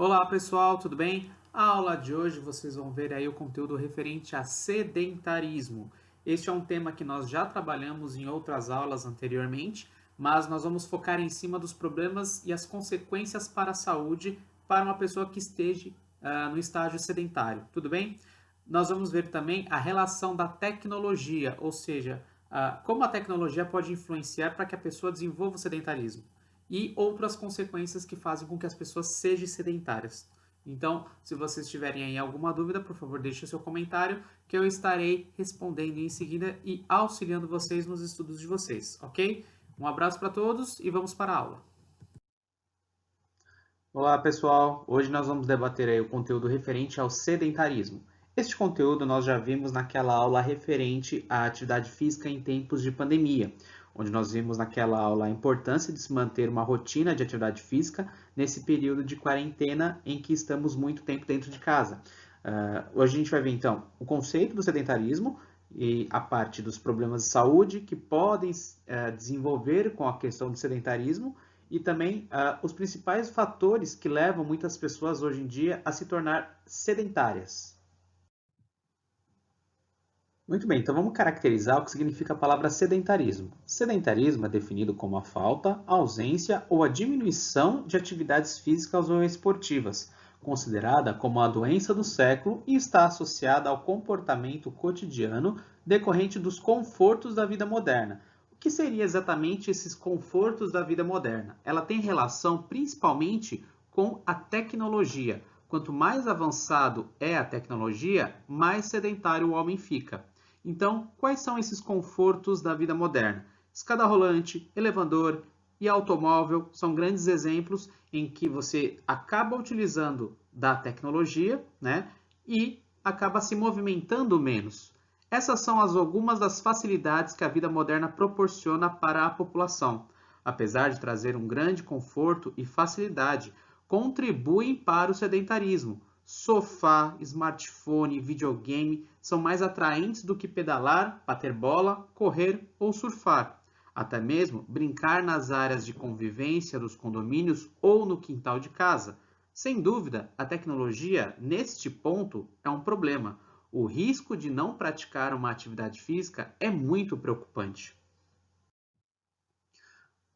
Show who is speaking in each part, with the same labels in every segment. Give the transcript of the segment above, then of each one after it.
Speaker 1: Olá pessoal, tudo bem? A aula de hoje vocês vão ver aí o conteúdo referente a sedentarismo. Este é um tema que nós já trabalhamos em outras aulas anteriormente, mas nós vamos focar em cima dos problemas e as consequências para a saúde para uma pessoa que esteja no estágio sedentário, tudo bem? Nós vamos ver também a relação da tecnologia, ou seja, como a tecnologia pode influenciar para que a pessoa desenvolva o sedentarismo e outras consequências que fazem com que as pessoas sejam sedentárias. Então, se vocês tiverem aí alguma dúvida, por favor, deixe o seu comentário que eu estarei respondendo em seguida e auxiliando vocês nos estudos de vocês, ok? Um abraço para todos e vamos para a aula. Olá pessoal, hoje nós vamos debater aí o conteúdo referente ao sedentarismo. Este conteúdo nós já vimos naquela aula referente à atividade física em tempos de pandemia, onde nós vimos naquela aula a importância de se manter uma rotina de atividade física nesse período de quarentena em que estamos muito tempo dentro de casa. Hoje a gente vai ver então o conceito do sedentarismo e a parte dos problemas de saúde que podem desenvolver com a questão do sedentarismo e também os principais fatores que levam muitas pessoas hoje em dia a se tornar sedentárias. Muito bem, então vamos caracterizar o que significa a palavra sedentarismo. Sedentarismo é definido como a falta, a ausência ou a diminuição de atividades físicas ou esportivas, considerada como a doença do século e está associada ao comportamento cotidiano decorrente dos confortos da vida moderna. O que seria exatamente esses confortos da vida moderna? Ela tem relação principalmente com a tecnologia. Quanto mais avançado é a tecnologia, mais sedentário o homem fica. Então, quais são esses confortos da vida moderna? Escada rolante, elevador e automóvel são grandes exemplos em que você acaba utilizando da tecnologia, né, e acaba se movimentando menos. Essas são algumas das facilidades que a vida moderna proporciona para a população. Apesar de trazer um grande conforto e facilidade, contribuem para o sedentarismo. Sofá, smartphone, videogame são mais atraentes do que pedalar, bater bola, correr ou surfar. Até mesmo brincar nas áreas de convivência dos condomínios ou no quintal de casa. Sem dúvida, a tecnologia, neste ponto, é um problema. O risco de não praticar uma atividade física é muito preocupante.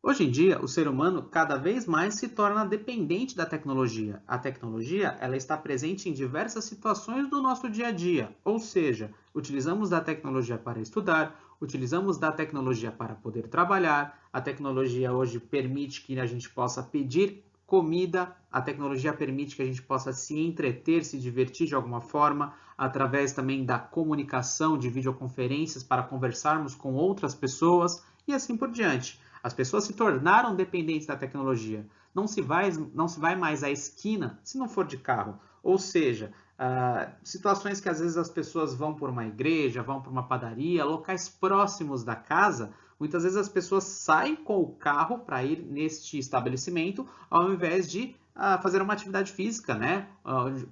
Speaker 1: Hoje em dia, o ser humano cada vez mais se torna dependente da tecnologia. A tecnologia, ela está presente em diversas situações do nosso dia a dia, ou seja, utilizamos da tecnologia para estudar, utilizamos da tecnologia para poder trabalhar, a tecnologia hoje permite que a gente possa pedir comida, a tecnologia permite que a gente possa se entreter, se divertir de alguma forma, através também da comunicação de videoconferências para conversarmos com outras pessoas e assim por diante. As pessoas se tornaram dependentes da tecnologia. Não se vai mais à esquina se não for de carro. Ou seja, situações que às vezes as pessoas vão por uma igreja, vão por uma padaria, locais próximos da casa, muitas vezes as pessoas saem com o carro para ir neste estabelecimento, ao invés de fazer uma atividade física, né?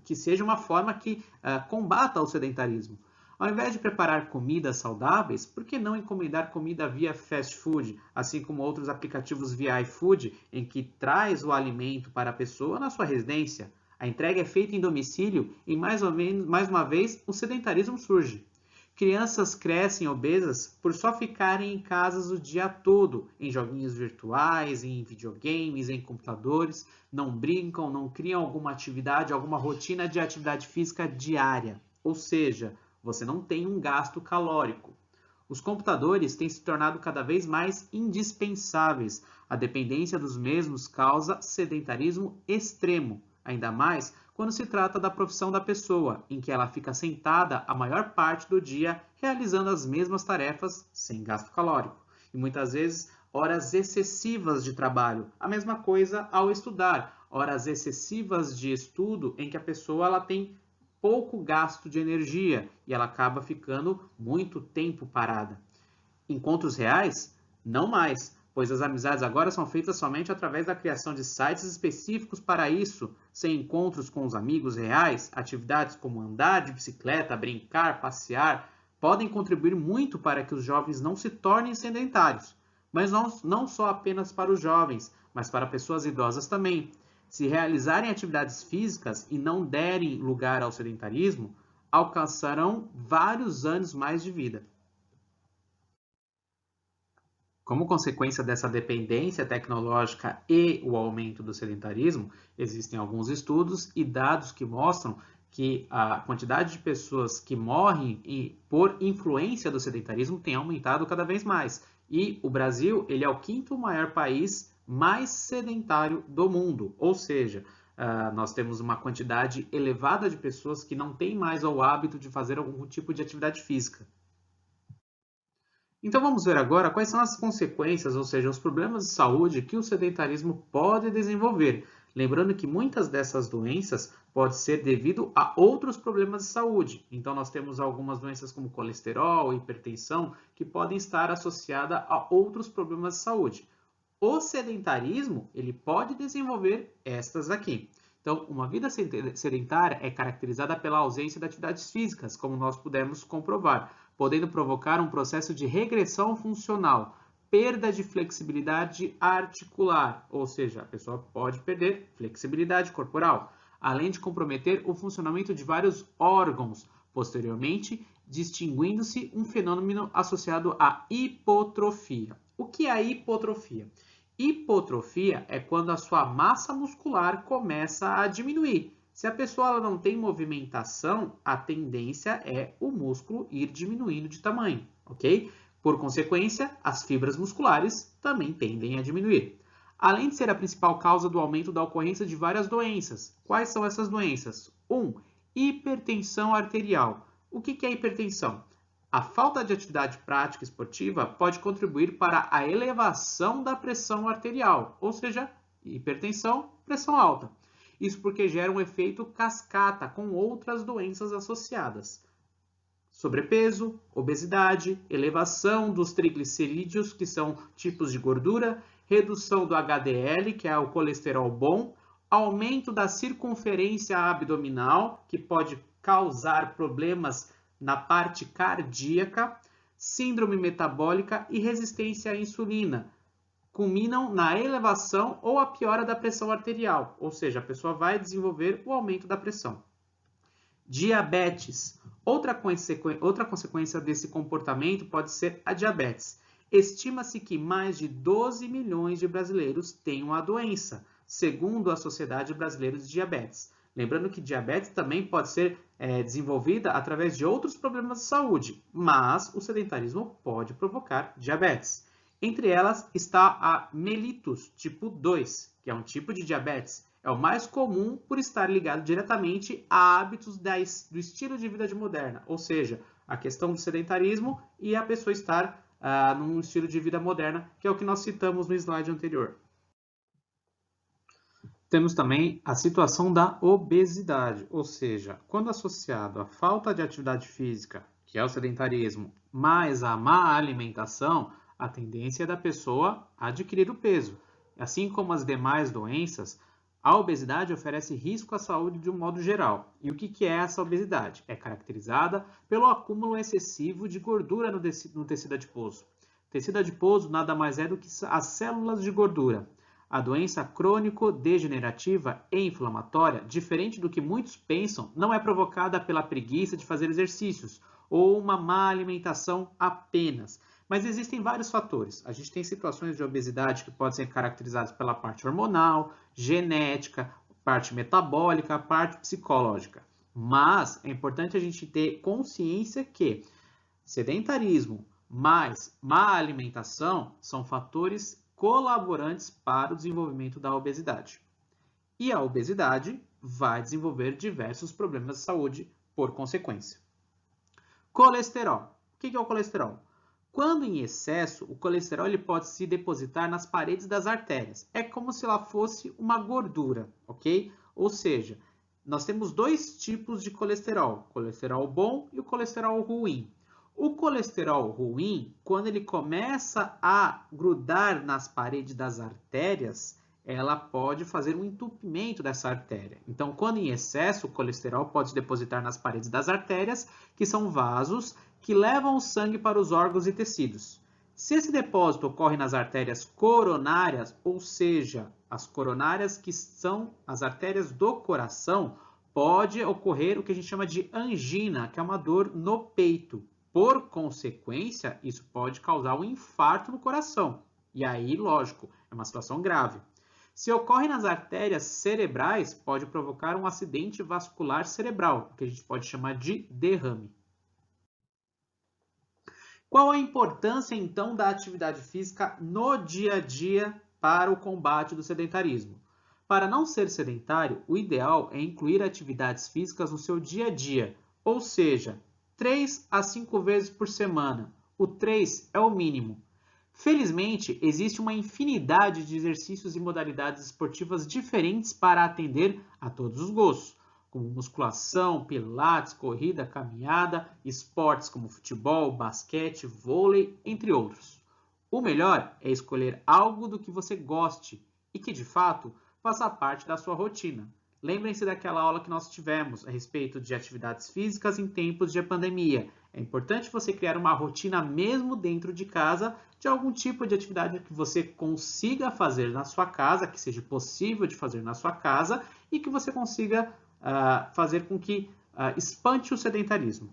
Speaker 1: Que seja uma forma que combata o sedentarismo. Ao invés de preparar comidas saudáveis, por que não encomendar comida via fast food, assim como outros aplicativos via iFood, em que traz o alimento para a pessoa na sua residência? A entrega é feita em domicílio e mais uma vez o sedentarismo surge. Crianças crescem obesas por só ficarem em casas o dia todo, em joguinhos virtuais, em videogames, em computadores, não brincam, não criam alguma atividade, alguma rotina de atividade física diária. Ou seja, você não tem um gasto calórico. Os computadores têm se tornado cada vez mais indispensáveis. A dependência dos mesmos causa sedentarismo extremo, ainda mais quando se trata da profissão da pessoa, em que ela fica sentada a maior parte do dia realizando as mesmas tarefas sem gasto calórico. E muitas vezes horas excessivas de trabalho. A mesma coisa ao estudar, horas excessivas de estudo em que a pessoa ela tem pouco gasto de energia e ela acaba ficando muito tempo parada. Encontros reais? Não mais, pois as amizades agora são feitas somente através da criação de sites específicos para isso, sem encontros com os amigos reais, atividades como andar de bicicleta, brincar, passear, podem contribuir muito para que os jovens não se tornem sedentários, mas não só apenas para os jovens, mas para pessoas idosas também. se realizarem atividades físicas e não derem lugar ao sedentarismo, alcançarão vários anos mais de vida. Como consequência dessa dependência tecnológica e o aumento do sedentarismo, existem alguns estudos e dados que mostram que a quantidade de pessoas que morrem por influência do sedentarismo tem aumentado cada vez mais. E o Brasil, ele é o quinto maior país mais sedentário do mundo, ou seja, nós temos uma quantidade elevada de pessoas que não têm mais o hábito de fazer algum tipo de atividade física. Então vamos ver agora quais são as consequências, ou seja, os problemas de saúde que o sedentarismo pode desenvolver. Lembrando que muitas dessas doenças podem ser devido a outros problemas de saúde. Então nós temos algumas doenças como colesterol, hipertensão, que podem estar associadas a outros problemas de saúde. O sedentarismo, ele pode desenvolver estas aqui. Então, uma vida sedentária é caracterizada pela ausência de atividades físicas, como nós pudemos comprovar, podendo provocar um processo de regressão funcional, perda de flexibilidade articular, ou seja, a pessoa pode perder flexibilidade corporal, além de comprometer o funcionamento de vários órgãos, posteriormente distinguindo-se um fenômeno associado à hipotrofia. O que é a hipotrofia? Hipotrofia é quando a sua massa muscular começa a diminuir. Se a pessoa não tem movimentação, a tendência é o músculo ir diminuindo de tamanho, ok? Por consequência, as fibras musculares também tendem a diminuir. Além de ser a principal causa do aumento da ocorrência de várias doenças. Quais são essas doenças? 1. Hipertensão arterial. O que é hipertensão? A falta de atividade prática esportiva pode contribuir para a elevação da pressão arterial, ou seja, hipertensão, pressão alta. Isso porque gera um efeito cascata com outras doenças associadas. Sobrepeso, obesidade, elevação dos triglicerídeos, que são tipos de gordura, redução do HDL, que é o colesterol bom, aumento da circunferência abdominal, que pode causar problemas na parte cardíaca, síndrome metabólica e resistência à insulina. Culminam na elevação ou a piora da pressão arterial, ou seja, a pessoa vai desenvolver o aumento da pressão. Diabetes. Outra consequência desse comportamento pode ser a diabetes. Estima-se que mais de 12 milhões de brasileiros tenham a doença, segundo a Sociedade Brasileira de Diabetes. Lembrando que diabetes também pode ser desenvolvida através de outros problemas de saúde, mas o sedentarismo pode provocar diabetes. Entre elas está a mellitus tipo 2, que é um tipo de diabetes. É o mais comum por estar ligado diretamente a hábitos do estilo de vida moderna, ou seja, a questão do sedentarismo e a pessoa estar num estilo de vida moderna, que é o que nós citamos no slide anterior. Temos também a situação da obesidade, ou seja, quando associado à falta de atividade física, que é o sedentarismo, mais a má alimentação, a tendência é da pessoa adquirir o peso. Assim como as demais doenças, a obesidade oferece risco à saúde de um modo geral. E o que é essa obesidade? É caracterizada pelo acúmulo excessivo de gordura no tecido adiposo. O tecido adiposo nada mais é do que as células de gordura. A doença crônico-degenerativa e inflamatória, diferente do que muitos pensam, não é provocada pela preguiça de fazer exercícios ou uma má alimentação apenas. Mas existem vários fatores. A gente tem situações de obesidade que podem ser caracterizadas pela parte hormonal, genética, parte metabólica, parte psicológica. Mas é importante a gente ter consciência que sedentarismo mais má alimentação são fatores colaborantes para o desenvolvimento da obesidade. E a obesidade vai desenvolver diversos problemas de saúde por consequência. Colesterol. O que é o colesterol? Quando em excesso, o colesterol ele pode se depositar nas paredes das artérias. É como se ela fosse uma gordura, ok? Ou seja, nós temos dois tipos de colesterol, o colesterol bom e o colesterol ruim. O colesterol ruim, quando ele começa a grudar nas paredes das artérias, ela pode fazer um entupimento dessa artéria. Então, quando em excesso, o colesterol pode se depositar nas paredes das artérias, que são vasos que levam o sangue para os órgãos e tecidos. Se esse depósito ocorre nas artérias coronárias, ou seja, as coronárias que são as artérias do coração, pode ocorrer o que a gente chama de angina, que é uma dor no peito. Por consequência, isso pode causar um infarto no coração. E aí, lógico, é uma situação grave. Se ocorre nas artérias cerebrais, pode provocar um acidente vascular cerebral, que a gente pode chamar de derrame. Qual a importância, então, da atividade física no dia a dia para o combate do sedentarismo? Para não ser sedentário, o ideal é incluir atividades físicas no seu dia a dia, ou seja, 3 a 5 vezes por semana. O 3 é o mínimo. Felizmente, existe uma infinidade de exercícios e modalidades esportivas diferentes para atender a todos os gostos, como musculação, pilates, corrida, caminhada, esportes como futebol, basquete, vôlei, entre outros. O melhor é escolher algo do que você goste e que, de fato, faça parte da sua rotina. Lembrem-se daquela aula que nós tivemos a respeito de atividades físicas em tempos de pandemia. É importante você criar uma rotina mesmo dentro de casa de algum tipo de atividade que você consiga fazer na sua casa, que seja possível de fazer na sua casa e que você consiga fazer com que espante o sedentarismo.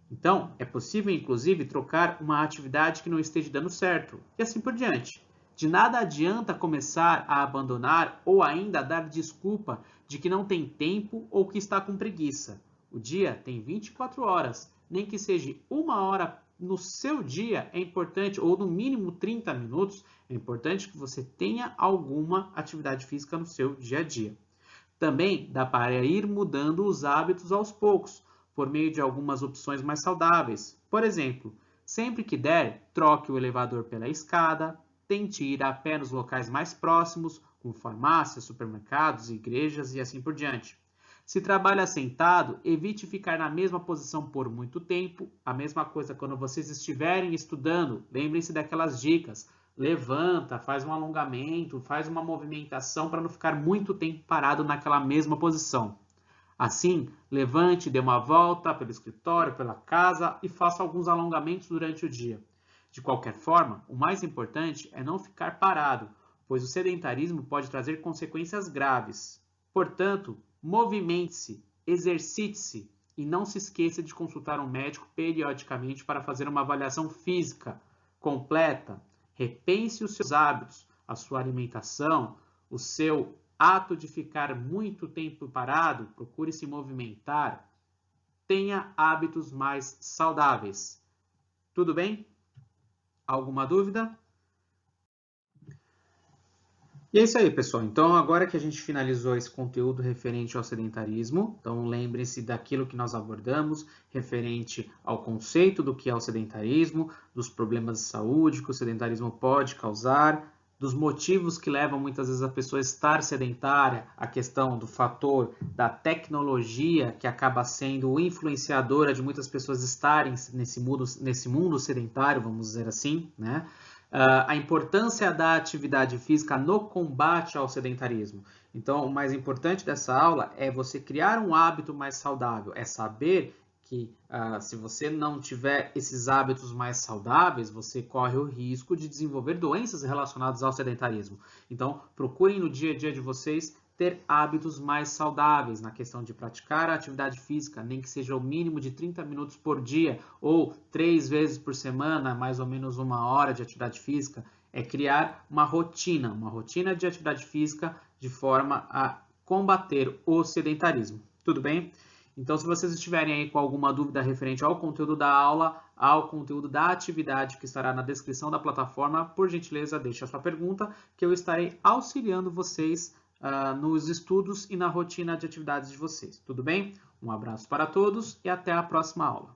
Speaker 1: Então, é possível, inclusive, trocar uma atividade que não esteja dando certo e assim por diante. De nada adianta começar a abandonar ou ainda dar desculpa de que não tem tempo ou que está com preguiça. O dia tem 24 horas, nem que seja 1 hora no seu dia é importante, ou no mínimo 30 minutos, é importante que você tenha alguma atividade física no seu dia a dia. Também dá para ir mudando os hábitos aos poucos, por meio de algumas opções mais saudáveis. Por exemplo, sempre que der, troque o elevador pela escada, tente ir a pé nos locais mais próximos, como farmácias, supermercados, igrejas e assim por diante. Se trabalha sentado, evite ficar na mesma posição por muito tempo. A mesma coisa quando vocês estiverem estudando, lembrem-se daquelas dicas. Levanta, faz um alongamento, faz uma movimentação para não ficar muito tempo parado naquela mesma posição. Assim, levante, dê uma volta pelo escritório, pela casa e faça alguns alongamentos durante o dia. De qualquer forma, o mais importante é não ficar parado, pois o sedentarismo pode trazer consequências graves. Portanto, movimente-se, exercite-se e não se esqueça de consultar um médico periodicamente para fazer uma avaliação física completa. Repense os seus hábitos, a sua alimentação, o seu ato de ficar muito tempo parado, procure se movimentar. Tenha hábitos mais saudáveis. Tudo bem? Alguma dúvida? E é isso aí, pessoal. Então, agora que a gente finalizou esse conteúdo referente ao sedentarismo, então lembrem-se daquilo que nós abordamos, referente ao conceito do que é o sedentarismo, dos problemas de saúde que o sedentarismo pode causar, dos motivos que levam muitas vezes a pessoa a estar sedentária, a questão do fator da tecnologia que acaba sendo influenciadora de muitas pessoas estarem nesse mundo sedentário, vamos dizer assim, né? A importância da atividade física no combate ao sedentarismo. Então, o mais importante dessa aula é você criar um hábito mais saudável, é saber que se você não tiver esses hábitos mais saudáveis, você corre o risco de desenvolver doenças relacionadas ao sedentarismo. Então, procurem no dia a dia de vocês ter hábitos mais saudáveis na questão de praticar a atividade física, nem que seja o mínimo de 30 minutos por dia ou 3 vezes por semana, mais ou menos 1 hora de atividade física, é criar uma rotina de atividade física de forma a combater o sedentarismo. Tudo bem? Então, se vocês estiverem aí com alguma dúvida referente ao conteúdo da aula, ao conteúdo da atividade que estará na descrição da plataforma, por gentileza, deixe a sua pergunta, que eu estarei auxiliando vocês nos estudos e na rotina de atividades de vocês. Tudo bem? Um abraço para todos e até a próxima aula.